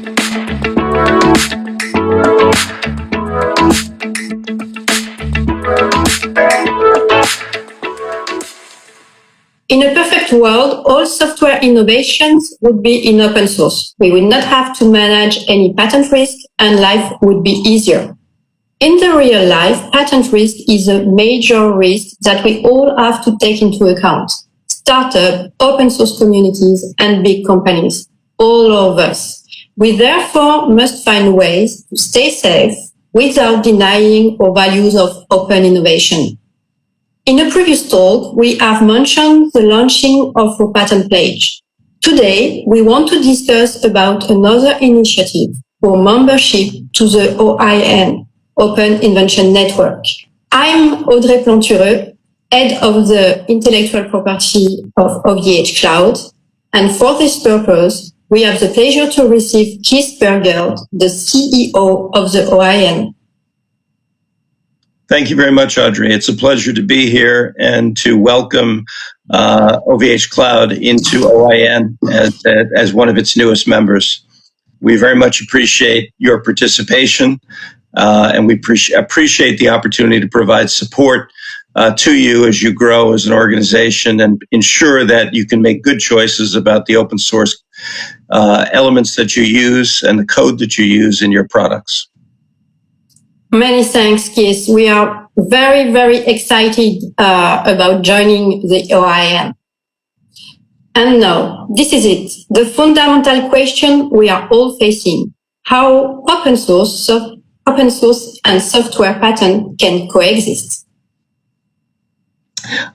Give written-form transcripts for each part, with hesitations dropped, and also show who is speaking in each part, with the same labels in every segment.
Speaker 1: In a perfect world, all software innovations would be in open source. We would not have to manage any patent risk and life would be easier. In the real life, patent risk is a major risk that we all have to take into account. Startup, open source communities, and big companies, all of us. We therefore must find ways to stay safe without denying our values of open innovation. In a previous talk, we have mentioned the launching of our patent page. Today, we want to discuss about another initiative for membership to the OIN, Open Invention Network. I'm Audrey Plantureux, head of the intellectual property of OVHcloud, and for this purpose, we have the pleasure to receive Keith Bergelt, the CEO of the OIN.
Speaker 2: Thank you very much, Audrey. It's a pleasure to be here and to welcome OVHcloud into OIN as one of its newest members. We very much appreciate your participation, and we appreciate the opportunity to provide support to you as you grow as an organization and ensure that you can make good choices about the open source elements that you use and the code that you use in your products.
Speaker 1: Many thanks, Keith. We are very, very excited about joining the OIN. And now, this is it, the fundamental question we are all facing: how open source and software patent can coexist.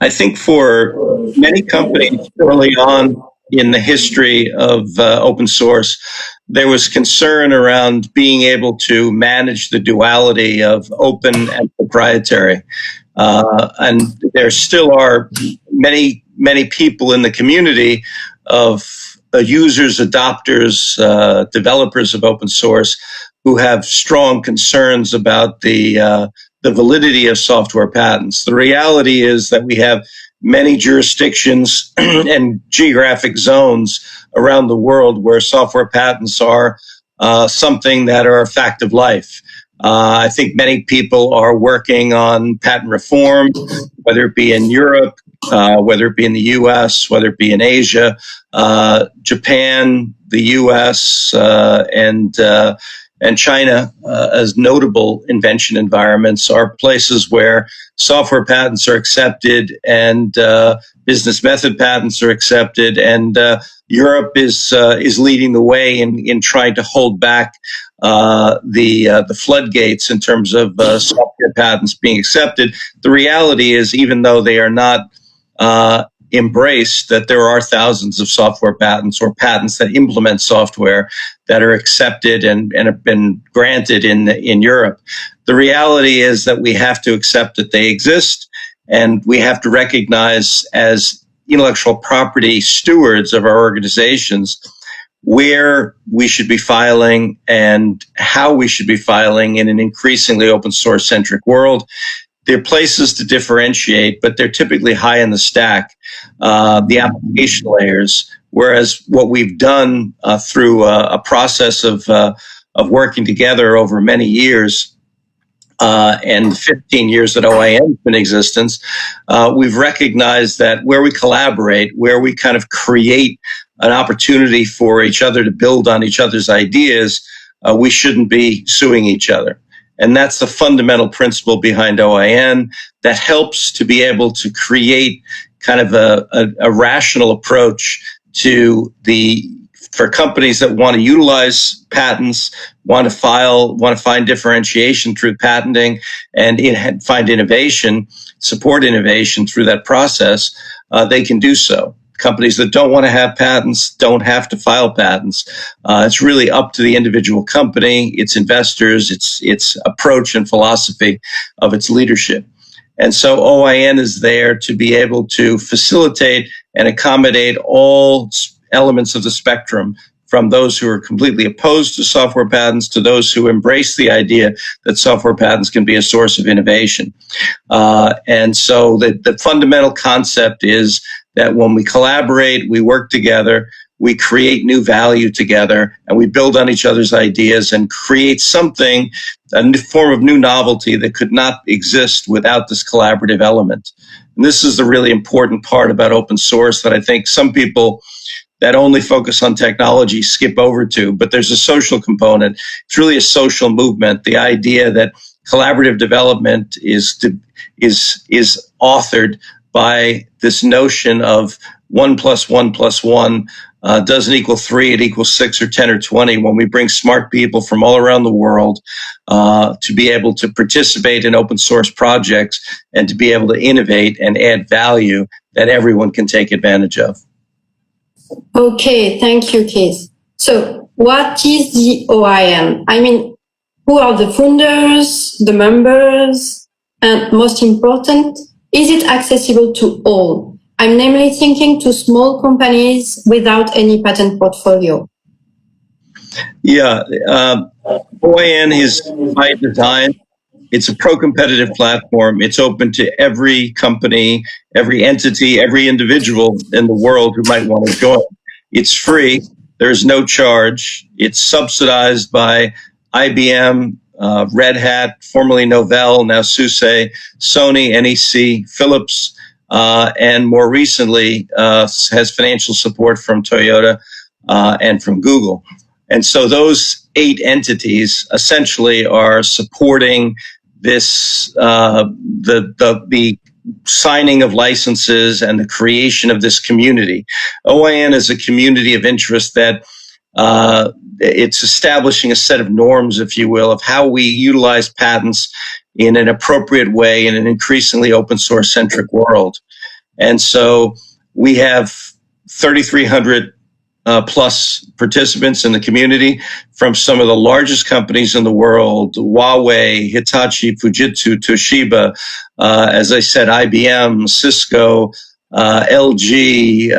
Speaker 2: I think for many companies early on in the history of open source, there was concern around being able to manage the duality of open and proprietary. And there still are many, many people in the community of users, adopters, developers of open source who have strong concerns about the validity of software patents. The reality is that we have many jurisdictions and geographic zones around the world where software patents are something that are a fact of life. I think many people are working on patent reform, whether it be in Europe, whether it be in the US, whether it be in Asia, Japan, the US, and China, as notable invention environments, are places where software patents are accepted and business method patents are accepted, and Europe is leading the way in trying to hold back the floodgates in terms of software patents being accepted. The reality is, even though they are not embraced, that there are thousands of software patents or patents that implement software that are accepted and have been granted in Europe. The reality is that we have to accept that they exist, and we have to recognize as intellectual property stewards of our organizations where we should be filing and how we should be filing in an increasingly open source centric world. There are places to differentiate, but they're typically high in the stack, the application layers. Whereas what we've done through a process of working together over many years, and 15 years that OIN has been in existence, we've recognized that where we collaborate, where we kind of create an opportunity for each other to build on each other's ideas, we shouldn't be suing each other. And that's the fundamental principle behind OIN that helps to be able to create kind of a rational approach to for companies that want to utilize patents, want to find differentiation through patenting, and find innovation, support innovation through that process, they can do so. Companies that don't want to have patents don't have to file patents. It's really up to the individual company, its investors, its approach and philosophy of its leadership. And so OIN is there to be able to facilitate and accommodate all elements of the spectrum, from those who are completely opposed to software patents to those who embrace the idea that software patents can be a source of innovation. And so the fundamental concept is that when we collaborate, we work together, we create new value together, and we build on each other's ideas and create something, a new form of new novelty that could not exist without this collaborative element. And this is the really important part about open source that I think some people that only focus on technology skip over to, but there's a social component. It's really a social movement. The idea that collaborative development is authored by this notion of 1 + 1 + 1 doesn't equal 3, it equals 6 or 10 or 20 when we bring smart people from all around the world to be able to participate in open source projects and to be able to innovate and add value that everyone can take advantage of.
Speaker 1: Okay, thank you, Keith. So what is the OIN? I mean, who are the founders, the members, and most important, is it accessible to all? I'm namely thinking to small companies without any patent portfolio.
Speaker 2: Yeah, OIN is by design. It's a pro-competitive platform. It's open to every company, every entity, every individual in the world who might want to join. It's free. There's no charge. It's subsidized by IBM, Red Hat, formerly Novell, now SUSE, Sony, NEC, Philips, and more recently has financial support from Toyota and from Google. And so those 8 entities essentially are supporting this, the signing of licenses and the creation of this community. OIN is a community of interest that it's establishing a set of norms, if you will, of how we utilize patents in an appropriate way in an increasingly open source centric world. And so we have 3,300 plus participants in the community from some of the largest companies in the world: Huawei, Hitachi, Fujitsu, Toshiba, as I said, IBM, Cisco, LG,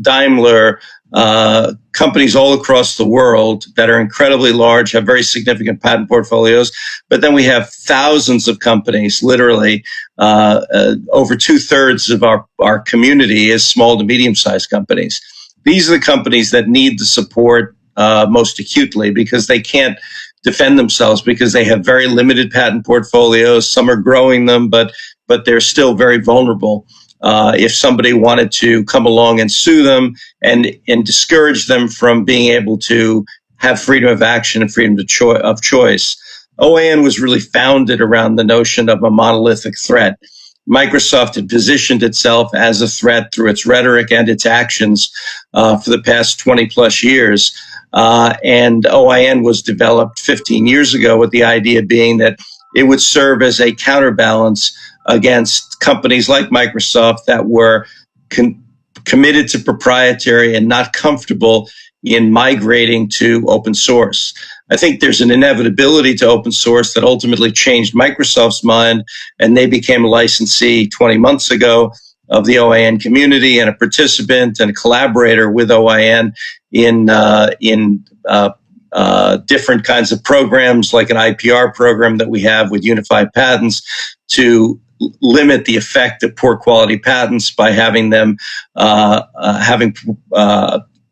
Speaker 2: Daimler, companies all across the world that are incredibly large, have very significant patent portfolios. But then we have thousands of companies, literally over 2/3 of our community is small to medium-sized companies. These are the companies that need the support most acutely because they can't defend themselves because they have very limited patent portfolios. Some are growing them, but they're still very vulnerable. If somebody wanted to come along and sue them and discourage them from being able to have freedom of action and freedom of choice. OIN was really founded around the notion of a monolithic threat. Microsoft had positioned itself as a threat through its rhetoric and its actions for the past 20 plus years. And OIN was developed 15 years ago with the idea being that it would serve as a counterbalance against companies like Microsoft that were committed to proprietary and not comfortable in migrating to open source. I think there's an inevitability to open source that ultimately changed Microsoft's mind, and they became a licensee 20 months ago of the OIN community and a participant and a collaborator with OIN in different kinds of programs, like an IPR program that we have with Unified Patents to limit the effect of poor quality patents by having them having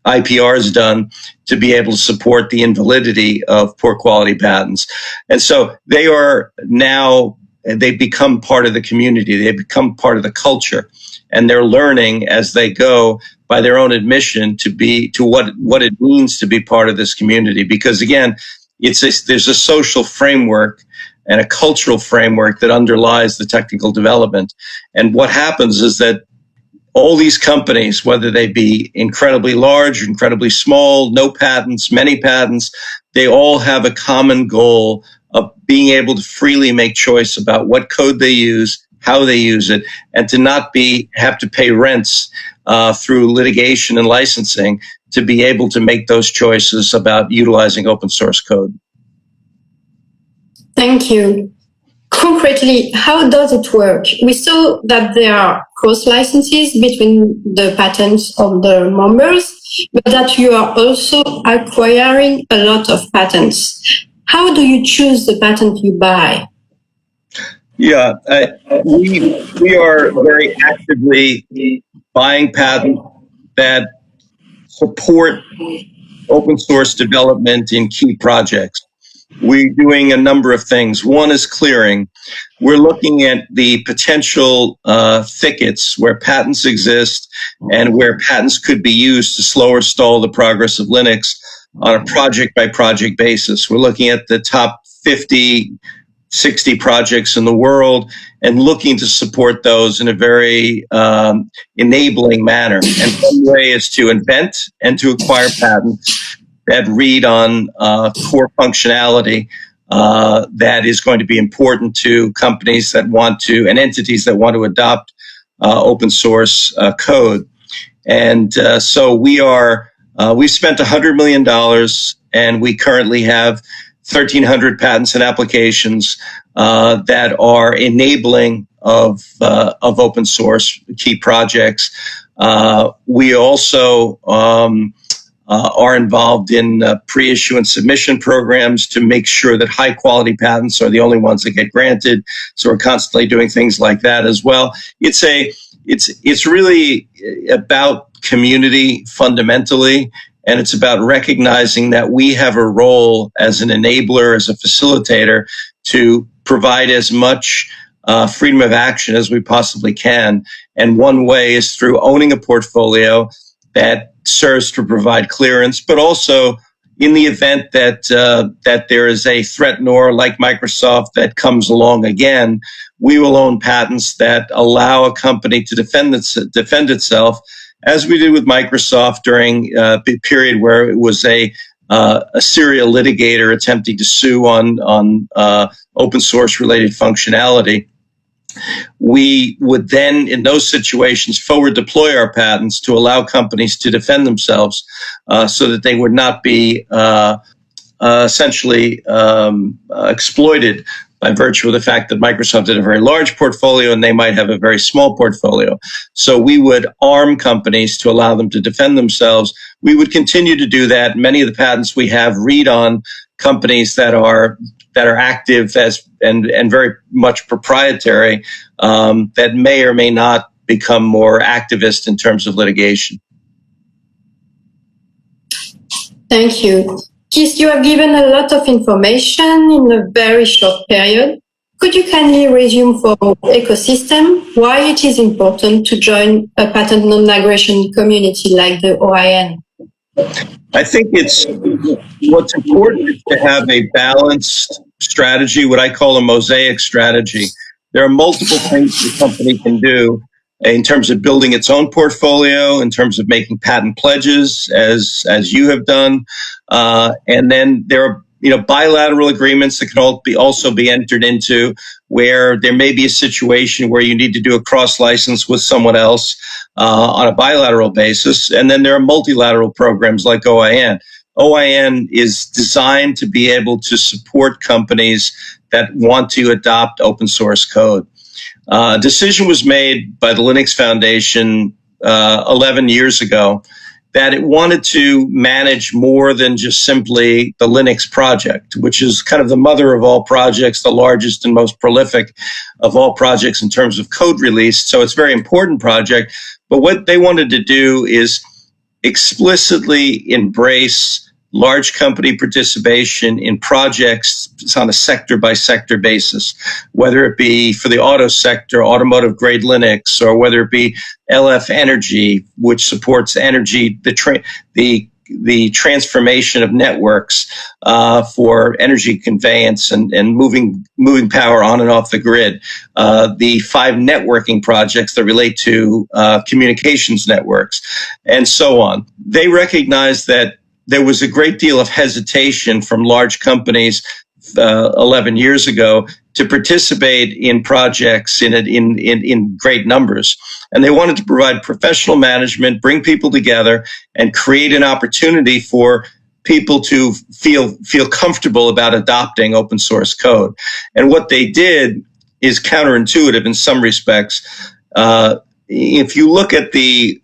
Speaker 2: IPRs done to be able to support the invalidity of poor quality patents. And so they are now, they've become part of the community. They've become part of the culture, and they're learning as they go by their own admission to what it means to be part of this community. Because again, there's a social framework and a cultural framework that underlies the technical development. And what happens is that all these companies, whether they be incredibly large, incredibly small, no patents, many patents, they all have a common goal of being able to freely make choice about what code they use, how they use it, and to not have to pay rents through litigation and licensing to be able to make those choices about utilizing open source code.
Speaker 1: Thank you. Concretely, how does it work? We saw that there are cross licenses between the patents of the members, but that you are also acquiring a lot of patents. How do you choose the patent you buy?
Speaker 2: Yeah, we are very actively buying patents that support open source development in key projects. We're doing a number of things. One is clearing. We're looking at the potential thickets where patents exist and where patents could be used to slow or stall the progress of Linux on a project-by-project basis. We're looking at the top 50, 60 projects in the world and looking to support those in a very enabling manner. And one way is to invent and to acquire patents that read on core functionality that is going to be important to companies that want to, and entities that want to adopt open source code. And so we've spent $100 million, and we currently have 1,300 patents and applications that are enabling of open source key projects. We also are involved in pre-issue and submission programs to make sure that high quality patents are the only ones that get granted. So we're constantly doing things like that as well. It's really about community fundamentally, and it's about recognizing that we have a role as an enabler, as a facilitator, to provide as much freedom of action as we possibly can. And one way is through owning a portfolio that serves to provide clearance, but also in the event that there is a threatenor like Microsoft that comes along again, we will own patents that allow a company to defend itself, as we did with Microsoft during the period where it was a serial litigator attempting to sue on open source related functionality. We would then, in those situations, forward deploy our patents to allow companies to defend themselves so that they would not be essentially exploited by virtue of the fact that Microsoft had a very large portfolio and they might have a very small portfolio. So we would arm companies to allow them to defend themselves. We would continue to do that. Many of the patents we have read on companies that are active and very much proprietary that may or may not become more activist in terms of litigation.
Speaker 1: Thank you. Keith, you have given a lot of information in a very short period. Could you kindly resume for ecosystem why it is important to join a patent non-aggression community like the OIN?
Speaker 2: I think what's important is to have a balanced strategy, what I call a mosaic strategy. There are multiple things the company can do in terms of building its own portfolio, in terms of making patent pledges, as you have done, and then there are bilateral agreements that can also be entered into where there may be a situation where you need to do a cross license with someone else on a bilateral basis, and then there are multilateral programs like OIN. OIN is designed to be able to support companies that want to adopt open source code. A decision was made by the Linux Foundation 11 years ago that it wanted to manage more than just simply the Linux project, which is kind of the mother of all projects, the largest and most prolific of all projects in terms of code release. So it's a very important project. But what they wanted to do is explicitly embrace large company participation in projects on a sector-by-sector basis, whether it be for the auto sector, automotive grade Linux, or whether it be LF Energy, which supports energy, the transformation of networks for energy conveyance and moving power on and off the grid. The 5 networking projects that relate to communications networks, and so on. They recognize that there was a great deal of hesitation from large companies 11 years ago to participate in projects in great numbers. And they wanted to provide professional management, bring people together, and create an opportunity for people to feel comfortable about adopting open source code. And what they did is counterintuitive in some respects. If you look at the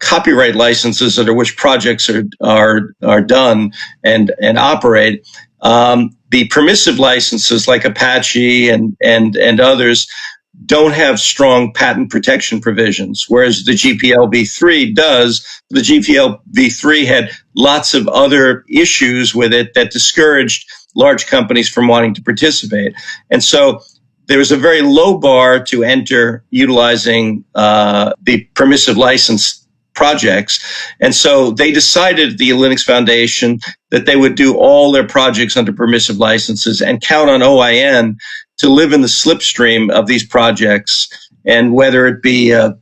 Speaker 2: copyright licenses under which projects are done and operate, the permissive licenses like Apache and others, don't have strong patent protection provisions, whereas the GPL v3 does. The GPL v3 had lots of other issues with it that discouraged large companies from wanting to participate. And so there was a very low bar to enter utilizing the permissive license projects. And so they decided at the Linux Foundation that they would do all their projects under permissive licenses and count on OIN to live in the slipstream of these projects. And whether it be, again,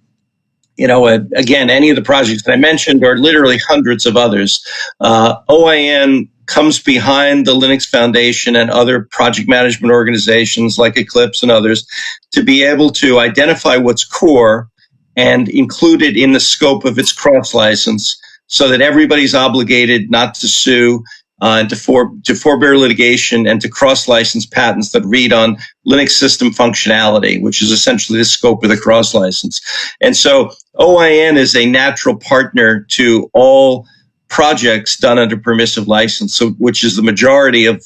Speaker 2: any of the projects that I mentioned or literally hundreds of others, OIN comes behind the Linux Foundation and other project management organizations like Eclipse and others to be able to identify what's core and include it in the scope of its cross-license so that everybody's obligated not to sue and to forbear litigation and to cross-license patents that read on Linux system functionality, which is essentially the scope of the cross-license. And so OIN is a natural partner to all projects done under permissive license, which is the majority of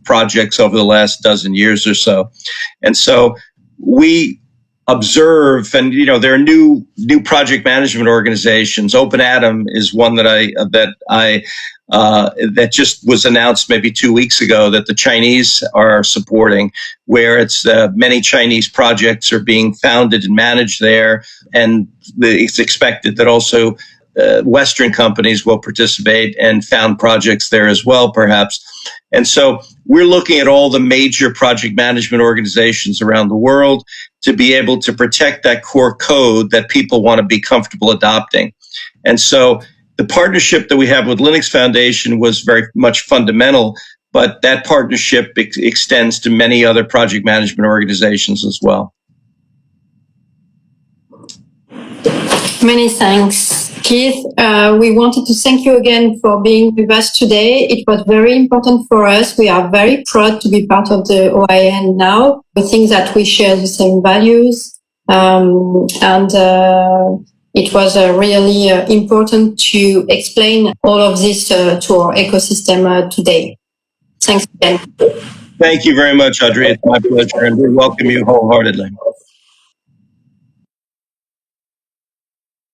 Speaker 2: projects over the last dozen years or so. And so we observe, and there are new project management organizations. Open Atom is one that just was announced maybe 2 weeks ago that the Chinese are supporting, where it's many Chinese projects are being founded and managed there, and it's expected that also Western companies will participate and found projects there as well, perhaps. And so we're looking at all the major project management organizations around the world to be able to protect that core code that people want to be comfortable adopting. And so the partnership that we have with Linux Foundation was very much fundamental, but that partnership extends to many other project management organizations as well.
Speaker 1: Many thanks, Keith. We wanted to thank you again for being with us today. It was very important for us. We are very proud to be part of the OIN now. We think that we share the same values, it was really important to explain all of this to our ecosystem today. Thanks again.
Speaker 2: Thank you very much, Audrey. It's my pleasure, and we welcome you wholeheartedly.